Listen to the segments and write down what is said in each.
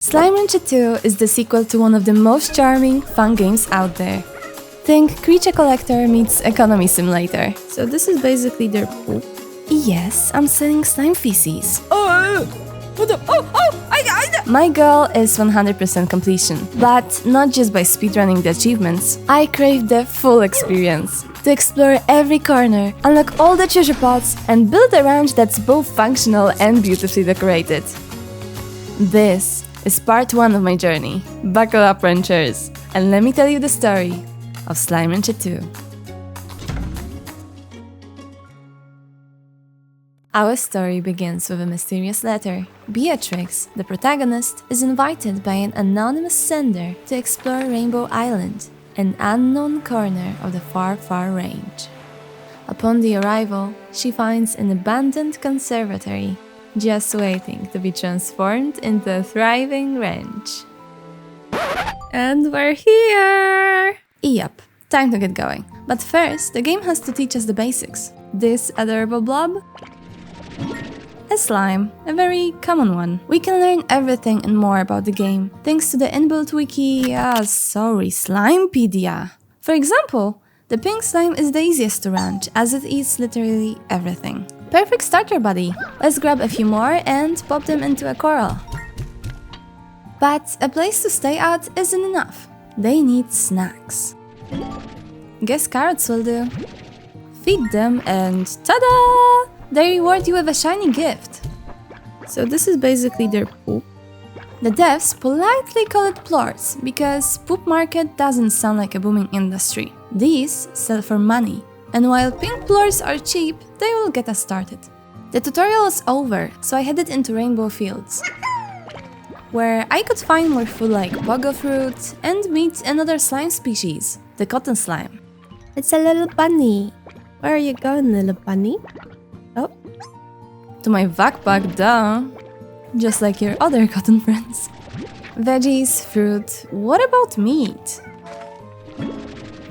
Slime Rancher 2 is the sequel to one of the most charming, fun games out there. Think Creature Collector meets Economy Simulator. So this is basically their poop? Yes, I'm selling slime feces. Oh! What the? My goal is 100% completion, but not just by speedrunning the achievements. I crave the full experience. To explore every corner, unlock all the treasure pots, and build a ranch that's both functional and beautifully decorated. This is part 1 of my journey. Buckle up, ranchers, and let me tell you the story of Slime Rancher 2. Our story begins with a mysterious letter. Beatrix, the protagonist, is invited by an anonymous sender to explore Rainbow Island, an unknown corner of the far, far range. Upon the arrival, she finds an abandoned conservatory, just waiting to be transformed into a thriving ranch. And we're here! Yep, time to get going. But first, the game has to teach us the basics. This adorable blob? A slime, a very common one. We can learn everything and more about the game, thanks to the inbuilt wiki, Slimepedia. For example, the pink slime is the easiest to ranch, as it eats literally everything. Perfect starter buddy. Let's grab a few more and pop them into a coral. But a place to stay at isn't enough. They need snacks. Guess carrots will do. Feed them and ta-da! They reward you with a shiny gift. So this is basically their poop? The devs politely call it plorts because poop market doesn't sound like a booming industry. These sell for money, and while pink plorts are cheap, they will get us started. The tutorial is over, so I headed into Rainbow Fields, where I could find more food like pogo fruit and meet another slime species, the cotton slime. It's a little bunny. Where are you going, little bunny? Oh. To my backpack, duh. Just like your other cotton friends. Veggies, fruit, what about meat?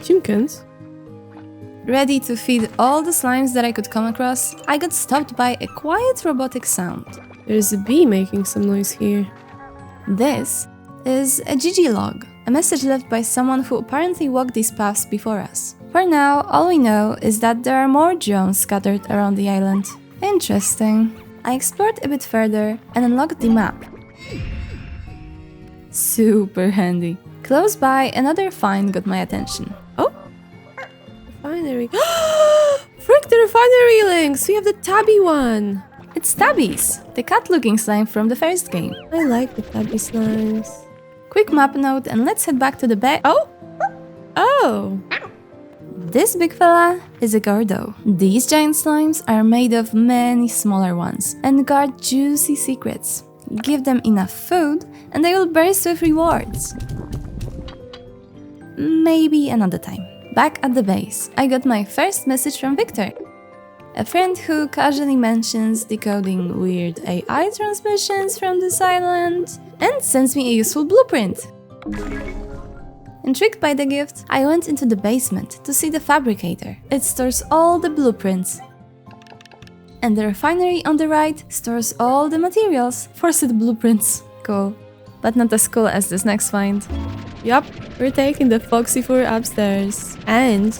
Chimkins? Ready to feed all the slimes that I could come across, I got stopped by a quiet robotic sound. There's a bee making some noise here. This is a GG log, a message left by someone who apparently walked these paths before us. For now, all we know is that there are more drones scattered around the island. Interesting. I explored a bit further and unlocked the map. Super handy. Close by, another find got my attention. Oh! Refinery. Frick, the refinery links! We have the tabby one! It's Tabbies, the cat-looking slime from the first game. I like the tabby slimes. Quick map note and let's head back to the bay. Oh! This big fella is a Gordo. These giant slimes are made of many smaller ones and guard juicy secrets. Give them enough food and they will burst with rewards. Maybe another time. Back at the base, I got my first message from Victor, a friend who casually mentions decoding weird AI transmissions from this island and sends me a useful blueprint. Intrigued by the gift, I went into the basement to see the fabricator. It stores all the blueprints. And the refinery on the right stores all the materials for said blueprints. Cool. But not as cool as this next find. Yup, we're taking the Foxy Four upstairs. And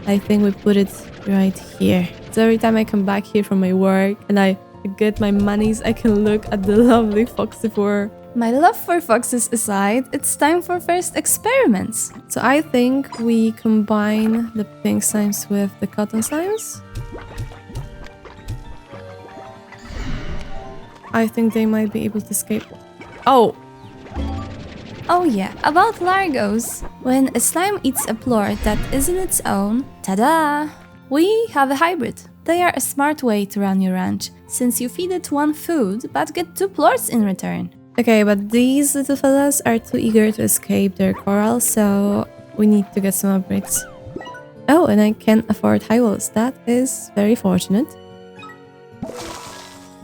I think we put it right here. So every time I come back here from my work and I get my monies, I can look at the lovely Foxy Four. My love for foxes aside, it's time for first experiments. So I think we combine the pink slimes with the cotton slimes. I think they might be able to escape. Oh! Oh yeah, about Largos. When a slime eats a plort that isn't its own, ta-da! We have a hybrid. They are a smart way to run your ranch, since you feed it one food but get 2 plorts in return. Okay, but these little fellas are too eager to escape their coral, so we need to get some upgrades. Oh, and I can afford high walls. That is very fortunate.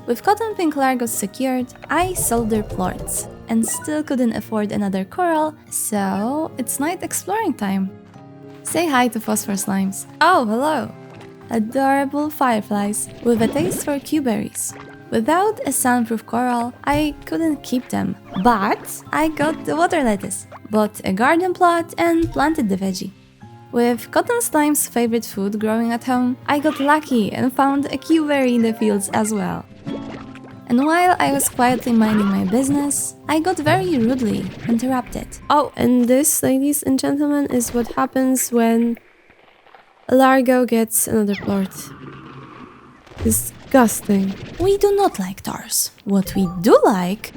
With cotton pink Largos secured, I sold their plorts and still couldn't afford another coral, so it's night exploring time. Say hi to phosphor slimes. Oh, hello! Adorable fireflies with a taste for cuberries. Without a soundproof coral, I couldn't keep them. But I got the water lettuce, bought a garden plot and planted the veggie. With cotton slime's favorite food growing at home, I got lucky and found a cuberry in the fields as well. And while I was quietly minding my business, I got very rudely interrupted. Oh, and this, ladies and gentlemen, is what happens when a Largo gets another plort. Disgusting. We do not like tars. What we do like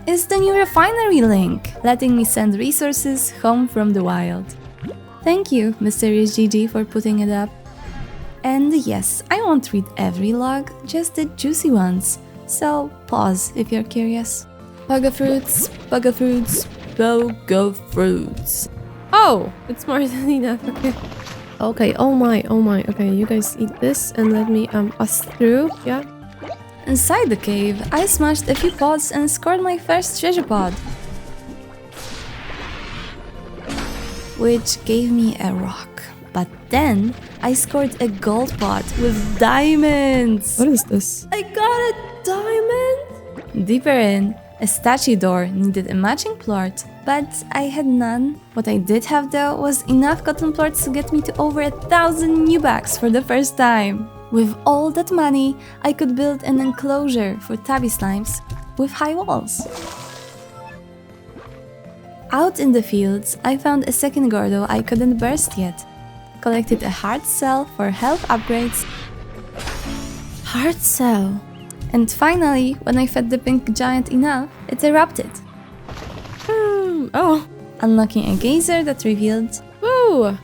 is the new refinery link, letting me send resources home from the wild. Thank you, Mysterious Gigi, for putting it up. And yes, I won't read every log, just the juicy ones. So pause if you're curious. Bugger fruits, bugger fruits, bugger fruits. Oh, it's more than enough, okay. Okay, oh my, okay, you guys eat this and let me pass through, yeah? Inside the cave, I smashed a few pods and scored my first treasure pod, which gave me a rock. But then, I scored a gold pod with diamonds! What is this? I got a diamond? Deeper in, a statue door needed a matching plort, but I had none. What I did have though was enough cotton plorts to get me to over 1,000 new bags for the first time. With all that money, I could build an enclosure for tabby slimes with high walls. Out in the fields, I found a second Gordo I couldn't burst yet. Collected a hard cell for health upgrades. Hard cell. And finally, when I fed the pink giant enough, it erupted. Oh. Unlocking a geyser that revealed... Woo!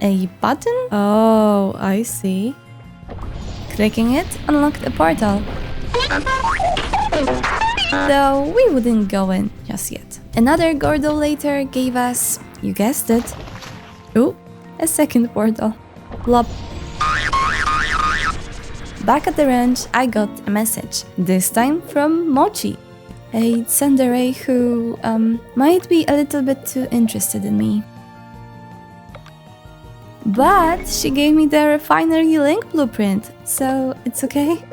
A button? Oh, I see. Clicking it unlocked a portal. Though we wouldn't go in just yet. Another Gordo later gave us, you guessed it, Ooh, a second portal. plop. Back at the ranch, I got a message, this time from Mochi, a tsundere who might be a little bit too interested in me. But she gave me the refinery link blueprint, so it's okay.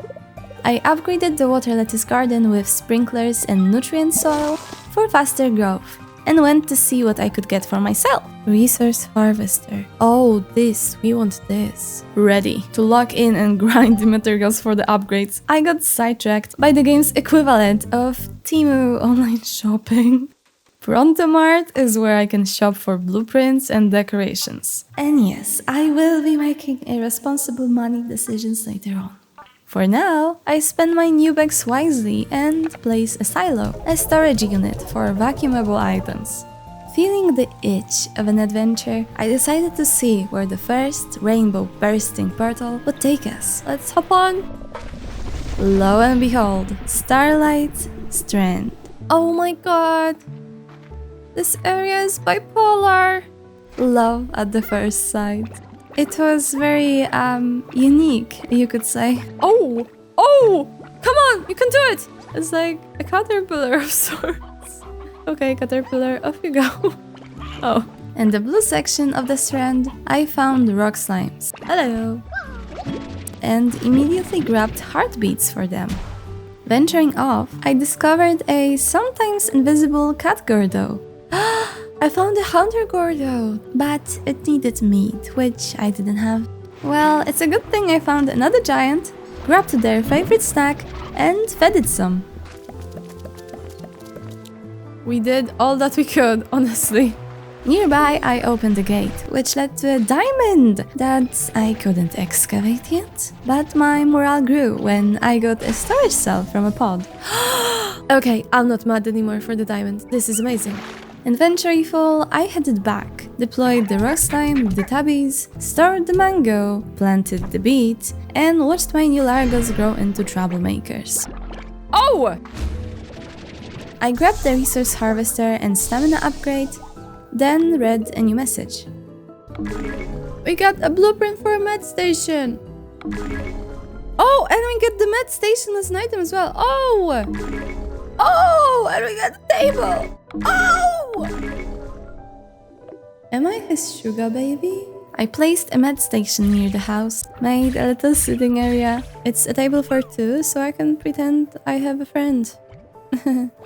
I upgraded the water lettuce garden with sprinklers and nutrient soil for faster growth, and went to see what I could get for myself. Resource harvester. Oh, this. We want this. Ready to log in and grind the materials for the upgrades, I got sidetracked by the game's equivalent of Temu online shopping. Prontomart is where I can shop for blueprints and decorations. And yes, I will be making irresponsible money decisions later on. For now, I spend my new bags wisely and place a silo, a storage unit for vacuumable items. Feeling the itch of an adventure, I decided to see where the first rainbow-bursting portal would take us. Let's hop on. Lo and behold, Starlight Strand. Oh my god. This area is bipolar. Love at the first sight. It was very, unique, you could say. Oh! Oh! Come on! You can do it! It's like a caterpillar of sorts. Okay, caterpillar, off you go. Oh. In the blue section of the strand, I found rock slimes. Hello. And immediately grabbed heartbeats for them. Venturing off, I discovered a sometimes invisible cat Gordo. I found a hunter Gordo, but it needed meat, which I didn't have. Well, it's a good thing I found another giant, grabbed their favorite snack, and fed it some. We did all that we could, honestly. Nearby, I opened a gate, which led to a diamond that I couldn't excavate yet. But my morale grew when I got a storage cell from a pod. Okay, I'm not mad anymore for the diamond. This is amazing. Inventory full, I headed back, deployed the rock slime with the tabbies, stored the mango, planted the beet, and watched my new Largos grow into troublemakers. Oh! I grabbed the resource harvester and stamina upgrade, then read a new message. We got a blueprint for a med station. Oh, and we get the med station as an item as well. Oh! Oh, and we got the table. Oh! Am I his sugar baby? I placed a med station near the house, made a little sitting area. It's a table for two, so I can pretend I have a friend.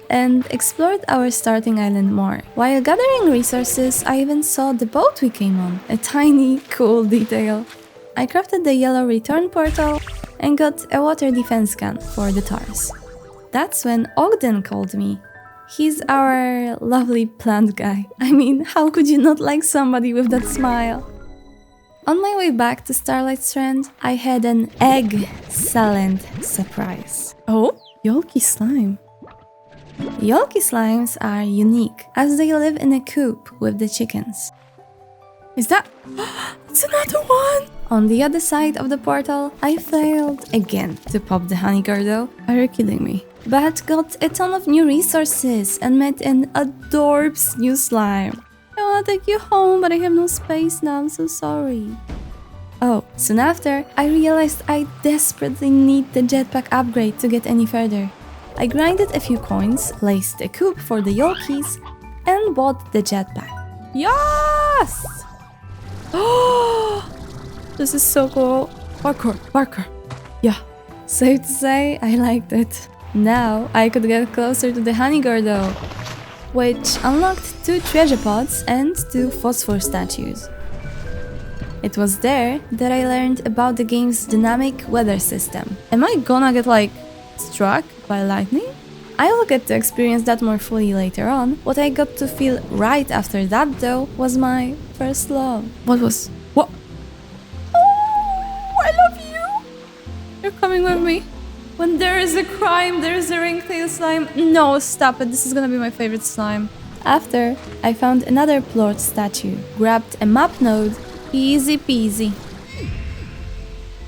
And explored our starting island more. While gathering resources, I even saw the boat we came on, a tiny, cool detail. I crafted the yellow return portal and got a water defense gun for the TARS. That's when Ogden called me. He's our lovely plant guy. I mean, how could you not like somebody with that smile? On my way back to Starlight Strand, I had an excellent surprise. Oh, Yolky slime. Yolky slimes are unique, as they live in a coop with the chickens. Is that... It's another one! On the other side of the portal, I failed again to pop the honey Gordo. Are you kidding me? But got a ton of new resources and met an adorbs new slime. I wanna take you home, but I have no space now, I'm so sorry. Oh, soon after, I realized I desperately need the jetpack upgrade to get any further. I grinded a few coins, laced a coop for the Yolkies, and bought the jetpack. Yes! Oh, this is so cool. Parkour. Yeah. Safe to say, I liked it. Now I could get closer to the honey Gordo, which unlocked 2 treasure pods and 2 phosphor statues. It was there that I learned about the game's dynamic weather system. Am I gonna get, like, struck by lightning? I will get to experience that more fully later on. What I got to feel right after that, though, was my first love. What? Oh, I love you! You're coming with me? When there is a crime, there is a ringtail slime. No, stop it. This is gonna be my favorite slime. After, I found another Plort statue, grabbed a map node, easy peasy.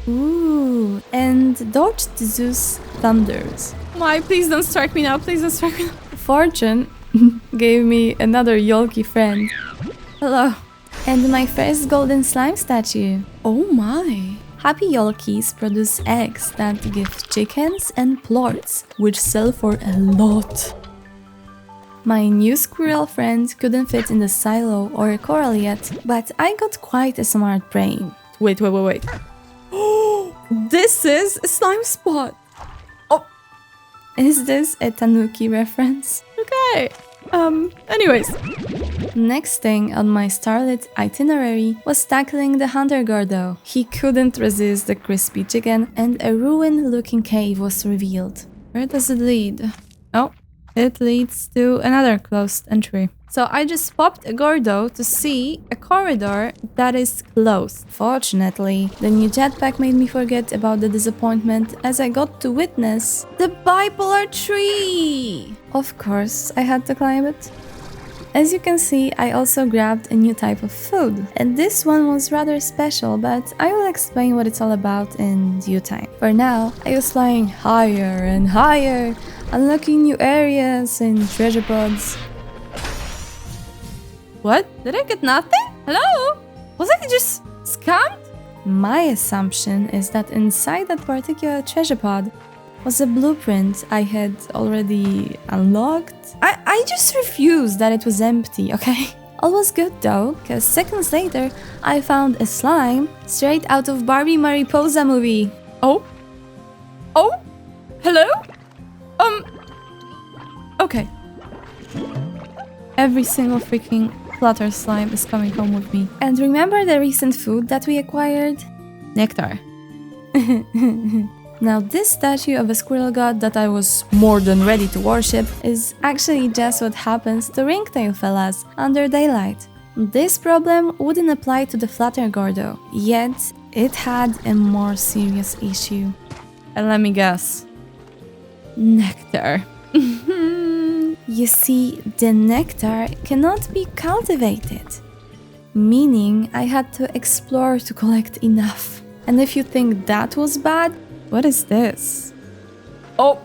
Ooh, and dodged Zeus thunders. My, please don't strike me now. Please don't strike me now. Fortune gave me another Yolky friend. Hello. And my first golden slime statue. Oh my. Happy Yolkies produce eggs that give chickens and plorts, which sell for a lot. My new squirrel friend couldn't fit in the silo or a coral yet, but I got quite a smart brain. Wait. Oh, this is a slime spot. Oh, is this a Tanuki reference? Okay. Anyways. Next thing on my starlit itinerary was tackling the hunter Gordo. He couldn't resist the crispy chicken and a ruin-looking cave was revealed. Where does it lead? Oh, it leads to another closed entry. So I just popped a Gordo to see a corridor that is closed. Fortunately, the new jetpack made me forget about the disappointment as I got to witness the bipolar tree! Of course, I had to climb it. As you can see, I also grabbed a new type of food. And this one was rather special, but I will explain what it's all about in due time. For now, I was flying higher and higher, unlocking new areas and treasure pods. What? Did I get nothing? Hello? Was I just scammed? My assumption is that inside that particular treasure pod was a blueprint I had already unlocked. I just refused that it was empty, okay? All was good though, cause seconds later I found a slime straight out of Barbie Mariposa movie. Oh? Hello? Okay. Every single freaking flutter slime is coming home with me. And remember the recent food that we acquired? Nectar. Now this statue of a squirrel god that I was more than ready to worship is actually just what happens to ringtail fellas under daylight. This problem wouldn't apply to the flutter Gordo, yet it had a more serious issue. And let me guess. Nectar. You see, the nectar cannot be cultivated, meaning I had to explore to collect enough. And if you think that was bad, what is this? Oh,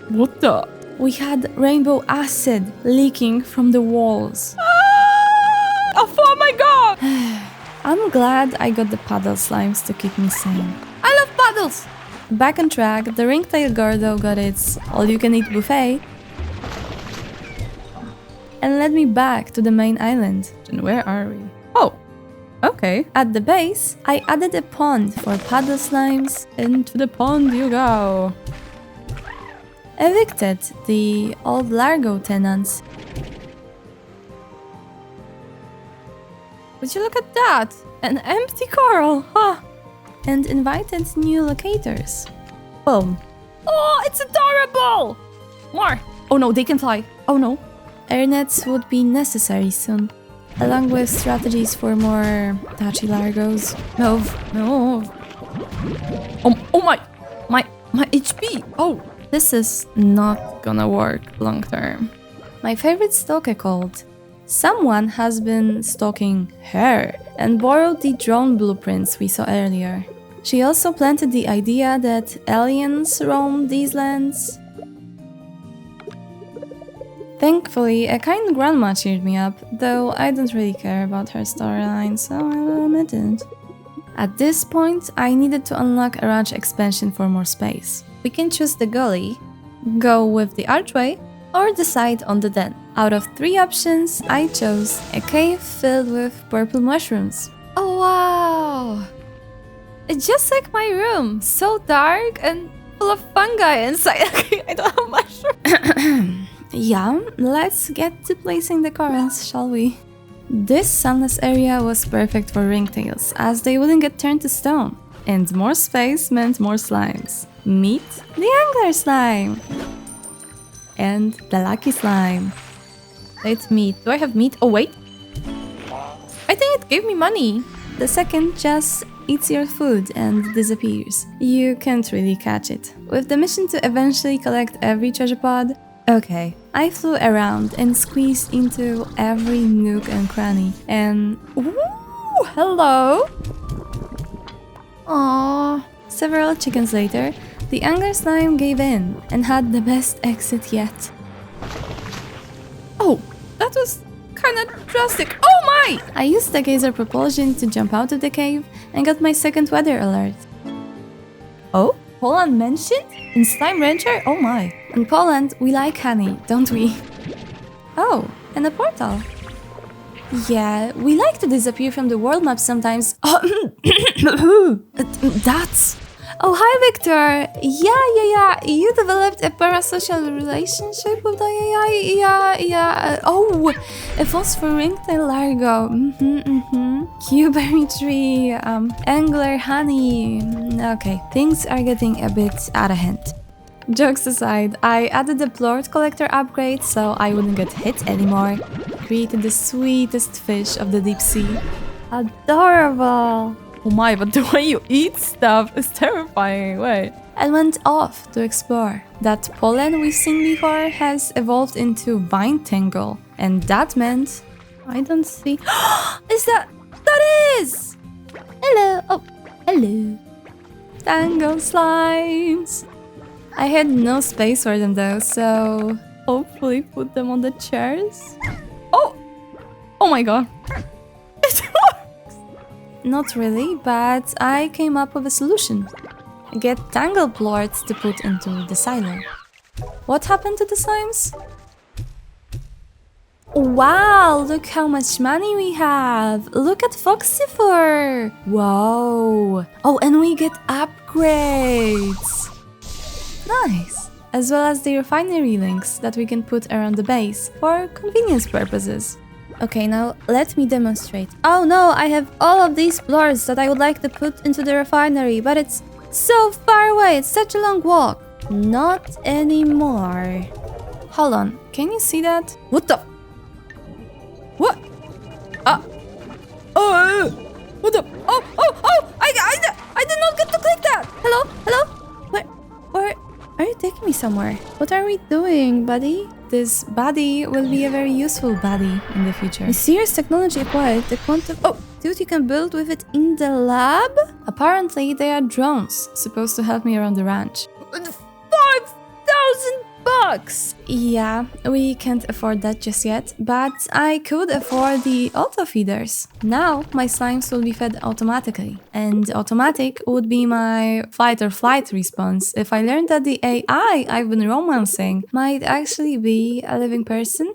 what the? We had rainbow acid leaking from the walls. Oh my god! I'm glad I got the paddle slimes to keep me sane. I love paddles! Back on track, the ringtail Gordo got its all-you-can-eat buffet and led me back to the main island. And where are we? Oh, Okay. At the base, I added a pond for paddle slimes, Into the pond you go. evicted the old Largo tenants, Would you look at that? An empty coral, huh? and invited new locators. Boom. Oh, it's adorable! More. Oh no, they can fly. Oh no. Air nets would be necessary soon, along with strategies for more touchy Largos. Move. Oh my HP. Oh, this is not gonna work long term. My favorite stalker called. Someone has been stalking her and borrowed the drone blueprints we saw earlier. She also planted the idea that aliens roam these lands. Thankfully, a kind grandma cheered me up, though I don't really care about her storyline, so I will admit it. At this point, I needed to unlock a ranch expansion for more space. We can choose the gully, go with the archway, or decide on the den. Out of 3 options, I chose a cave filled with purple mushrooms. Oh wow! It's just like my room, so dark and full of fungi inside. Okay, I don't have mushrooms. Yeah, let's get to placing the corals, shall we? This sunless area was perfect for ringtails, as they wouldn't get turned to stone. And more space meant more slimes. Meet the angler slime! And the lucky slime. It's meat. Do I have meat? Oh wait. I think it gave me money. The second just eats your food and disappears. You can't really catch it. With the mission to eventually collect every treasure pod, okay, I flew around and squeezed into every nook and cranny, and ooh, hello! Aww. Several chickens later, the angler slime gave in and had the best exit yet. Oh, that was kinda drastic. Oh my! I used the geyser propulsion to jump out of the cave and got my second weather alert. Oh, Poland mentioned? In Slime Rancher? Oh my. In Poland, we like honey, don't we? Oh, and a portal. Yeah, we like to disappear from the world map sometimes. That's... Oh, hi, Victor! Yeah. You developed a parasocial relationship with the AI? Yeah. Oh, a phosphor ringtail largo. Cuberry tree, angler honey. Okay, things are getting a bit out of hand. Jokes aside, I added the plort collector upgrade so I wouldn't get hit anymore. Created the sweetest fish of the deep sea. Adorable! Oh my, but the way you eat stuff is terrifying. Wait. And went off to explore. That pollen we've seen before has evolved into vine tangle, and that meant I don't see. Is that is? Hello. Oh, hello. Tangle slimes. I had no space for them though, so hopefully put them on the chairs. Oh my god. Not really, but I came up with a solution. Get tangle plorts to put into the silo. What happened to the slimes? Wow, look how much money we have! Look at Foxy Fur! Wow! Oh, and we get upgrades! Nice! As well as the refinery links that we can put around the base for convenience purposes. Okay, now let me demonstrate. Oh no, I have all of these plorts that I would like to put into the refinery, but it's so far away, it's such a long walk. Not anymore. Hold on, can you see that? What the? What? What the? I did not get to click that. Hello? Where are you taking me somewhere? What are we doing, buddy? This baddie will be a very useful baddie in the future. Mysterious technology acquired, the quantum... Oh, dude, you can build with it in the lab? Apparently, they are drones, supposed to help me around the ranch. 5,000 bucks! Yeah, we can't afford that just yet, but I could afford the auto feeders. Now, my slimes will be fed automatically, and automatic would be my fight or flight response if I learned that the AI I've been romancing might actually be a living person.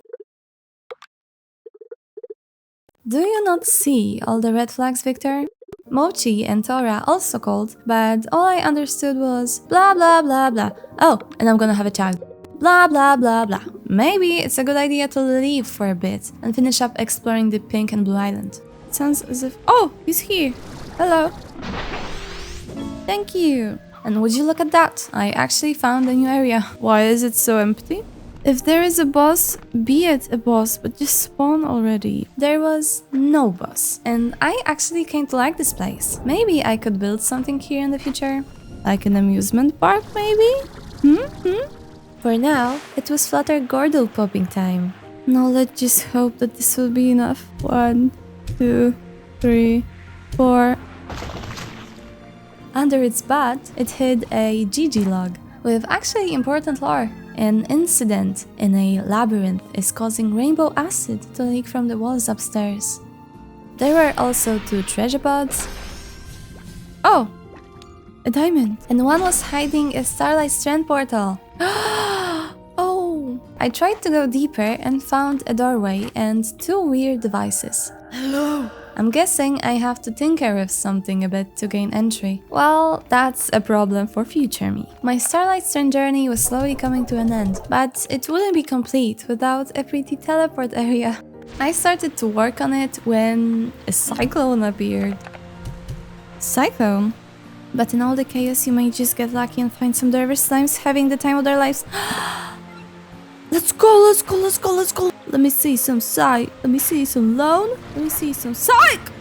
Do you not see all the red flags, Victor? Mochi and Tora also called, but all I understood was blah blah blah blah. Oh, and I'm gonna have a child. Blah blah blah blah. Maybe it's a good idea to leave for a bit and finish up exploring the Pink and Blue Island. It sounds as if... Oh, he's here. Hello. Thank you. And would you look at that? I actually found a new area. Why is it so empty? If there is a boss, be it a boss, but just spawn already. There was no boss, and I actually came to like this place. Maybe I could build something here in the future. Like an amusement park, maybe? For now, it was Flutter Gordo popping time. Now let's just hope that this will be enough. 1, 2, 3, 4... Under its butt, it hid a GG log with actually important lore. An incident in a labyrinth is causing rainbow acid to leak from the walls upstairs. There were also 2 treasure pods. Oh! A diamond! And one was hiding a Starlight Strand portal. Oh! I tried to go deeper and found a doorway and 2 weird devices. Hello! I'm guessing I have to tinker with something a bit to gain entry. Well, that's a problem for future me. My Starlight Strand journey was slowly coming to an end, but it wouldn't be complete without a pretty teleport area. I started to work on it when a cyclone appeared. Cyclone? But in all the chaos, you may just get lucky and find some dervish slimes having the time of their lives. Let's go, let's go, let's go, let's go. Let me see some psych. Let me see some loan. Let me see some psych.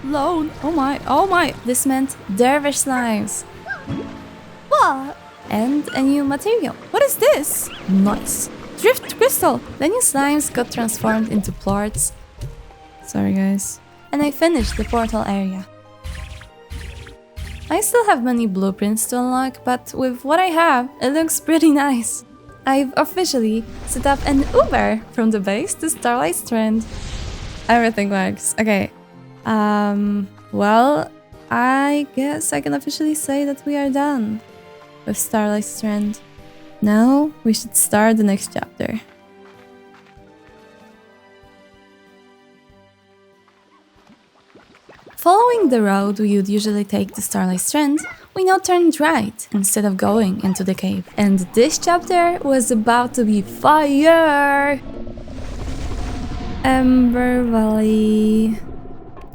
Loan. Oh my, oh my. This meant dervish slimes. What? And a new material. What is this? Nice. Drift crystal. The new slimes got transformed into plorts. Sorry guys. And I finished the portal area. I still have many blueprints to unlock, but with what I have, it looks pretty nice. I've officially set up an Uber from the base to Starlight Strand. Everything works. Okay. Well, I guess I can officially say that we are done with Starlight Strand. Now we should start the next chapter. Following the road we would usually take to Starlight Strand, we now turned right instead of going into the cave. And this chapter was about to be fire! Ember Valley.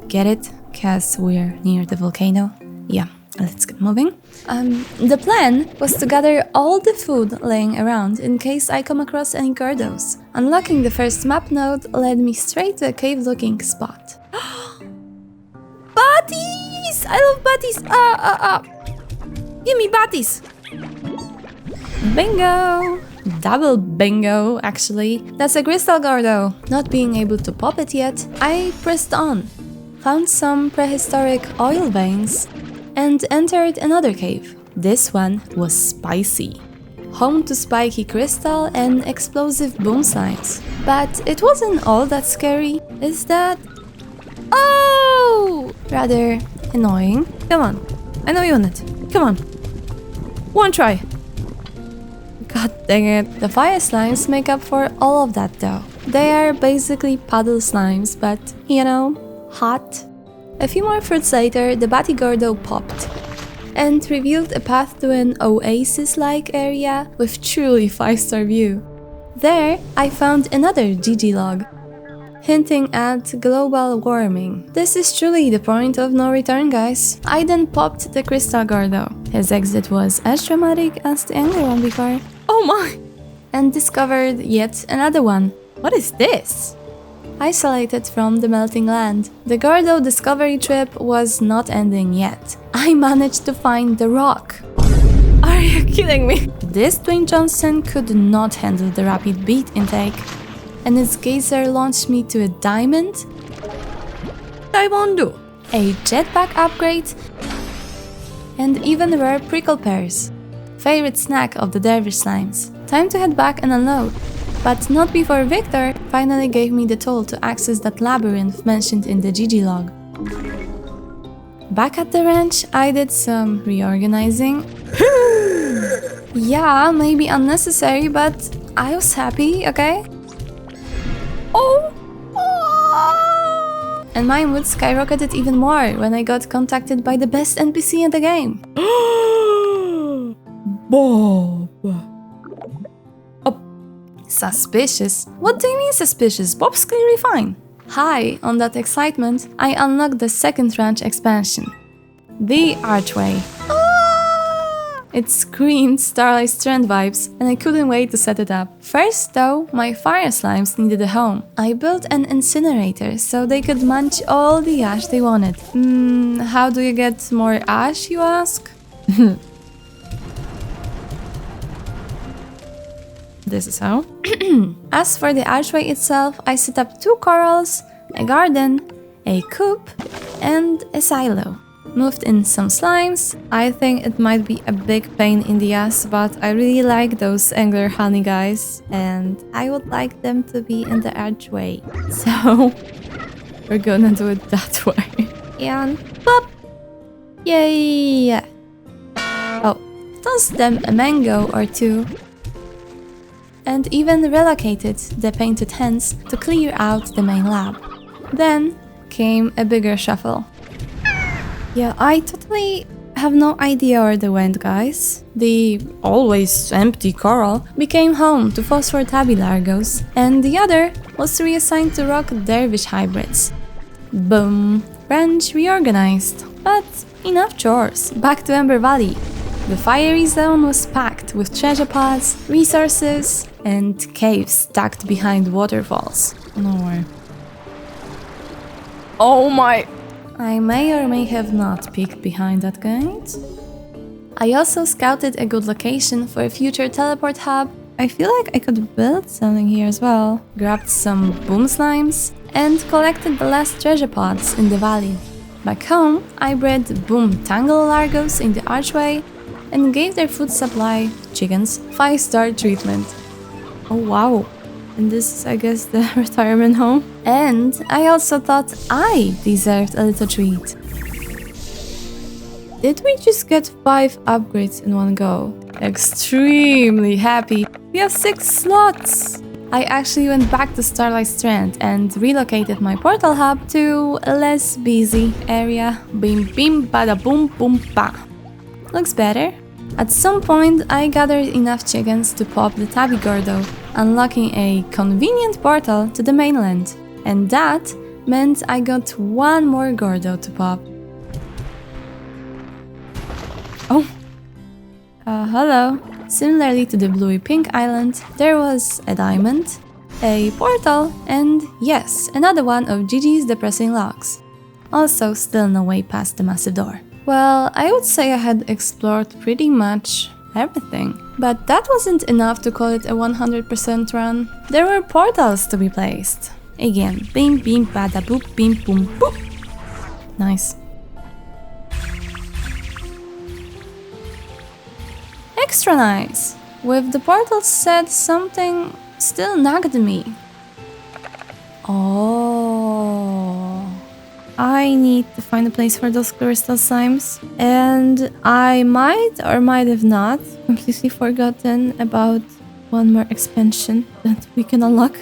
Get it? Cause we're near the volcano. Yeah, let's get moving. The plan was to gather all the food laying around in case I come across any Gordos. Unlocking the first map node led me straight to a cave-looking spot. Baddies! I love baddies! Give me baddies! Bingo! Double bingo, actually. That's a crystal Gordo. Not being able to pop it yet, I pressed on, found some prehistoric oil veins, and entered another cave. This one was spicy. Home to spiky crystal and explosive boom slimes. But it wasn't all that scary, is that? Oh! Rather annoying. Come on. I know you want it. Come on. One try. God dang it. The fire slimes make up for all of that though. They are basically puddle slimes, but, you know, hot. A few more fruits later, the baddie Gordo popped and revealed a path to an oasis-like area with truly 5-star view. There, I found another GG log, hinting at global warming. This is truly the point of no return, guys. I then popped the crystal Gordo. His exit was as dramatic as the angry one before. Oh my! And discovered yet another one. What is this? Isolated from the melting land. The Gordo discovery trip was not ending yet. I managed to find the rock. Are you kidding me? This Dwayne Johnson could not handle the rapid beat intake, and its geyser launched me to a diamond, Diamondo, a jetpack upgrade, and even rare prickle pears. Favorite snack of the dervish slimes. Time to head back and unload. But not before Victor finally gave me the tool to access that labyrinth mentioned in the GG log. Back at the ranch, I did some reorganizing. Yeah, maybe unnecessary, but I was happy, okay? Oh! and my mood skyrocketed even more when I got contacted by the best NPC in the game. Bob. Suspicious? What do you mean suspicious? Bob's clearly fine. High on that excitement, I unlocked the second ranch expansion. The Archway. It screamed Starlight Strand vibes, and I couldn't wait to set it up. First though, my fire slimes needed a home. I built an incinerator so they could munch all the ash they wanted. How do you get more ash, you ask? This is how. As for the archway itself, I set up 2 corals, a garden, a coop, and a silo. Moved in some slimes. I think it might be a big pain in the ass, but I really like those angler honey guys, and I would like them to be in the archway. So we're gonna do it that way. And pop! Yay! Oh, toss them a mango or 2. And even relocated the painted hens to clear out the main lab. Then came a bigger shuffle. Yeah, I totally have no idea where they went, guys. The always empty coral became home to phosphor tabby largos, and the other was reassigned to rock dervish hybrids. Boom! Ranch reorganized. But enough chores. Back to Ember Valley. The fiery zone was packed with treasure pods, resources, and caves tucked behind waterfalls. No way. Oh my! I may or may have not peeked behind that gate. I also scouted a good location for a future teleport hub. I feel like I could build something here as well. Grabbed some boom slimes and collected the last treasure pods in the valley. Back home, I bred boom tangle largos in the archway and gave their food supply, chickens, 5-star treatment. Oh wow. And this is, I guess, the retirement home. And I also thought I deserved a little treat. Did we just get 5 upgrades in one go? Extremely happy. We have 6 slots. I actually went back to Starlight Strand and relocated my portal hub to a less busy area. Bim bim bada boom boom ba. Looks better. At some point, I gathered enough chickens to pop the Tabby Gordo, unlocking a convenient portal to the mainland. And that meant I got 1 more Gordo to pop. Oh! Hello. Similarly to the bluey pink island, there was a diamond, a portal, and yes, another one of Gigi's depressing logs. Also, still no way past the massive door. Well, I would say I had explored pretty much everything. But that wasn't enough to call it a 100% run. There were portals to be placed. Again, bim bim bada boop bim boom boop. Nice. Extra nice. With the portals said, something still nagged me. Oh. I need to find a place for those crystal slimes. And I might or might have not completely forgotten about one more expansion that we can unlock.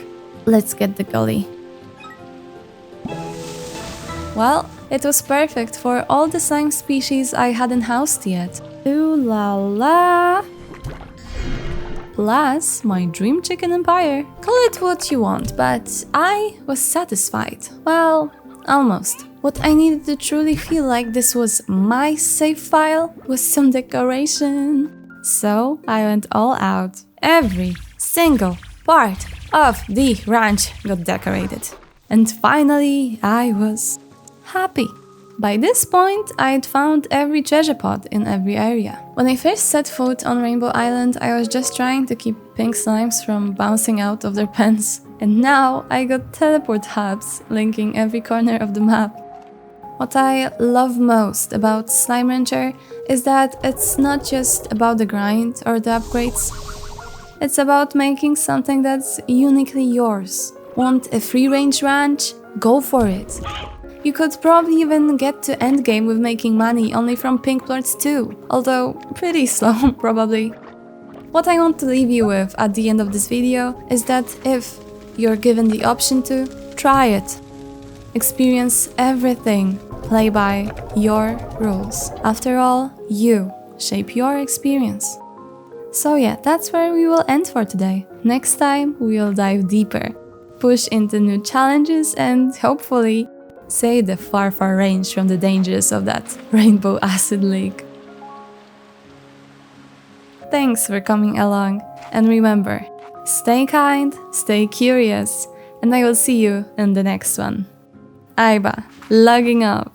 Let's get the gully. Well, it was perfect for all the slime species I hadn't housed yet. Ooh la la. Plus, my dream chicken empire. Call it what you want, but I was satisfied. Well, almost. What I needed to truly feel like this was my save file was some decoration. So I went all out. Every single part of the ranch got decorated. And finally, I was happy. By this point, I'd found every treasure pod in every area. When I first set foot on Rainbow Island, I was just trying to keep pink slimes from bouncing out of their pens. And now I got teleport hubs linking every corner of the map. What I love most about Slime Rancher is that it's not just about the grind or the upgrades. It's about making something that's uniquely yours. Want a free-range ranch? Go for it. You could probably even get to endgame with making money only from pink plorts too, although pretty slow probably. What I want to leave you with at the end of this video is that if you're given the option to, try it. Experience everything. Play by your rules. After all, you shape your experience. So yeah, that's where we will end for today. Next time, we'll dive deeper, push into new challenges, and hopefully save the far range from the dangers of that rainbow acid lake. Thanks for coming along, and remember, stay kind, stay curious, and I will see you in the next one. Aiba, logging off.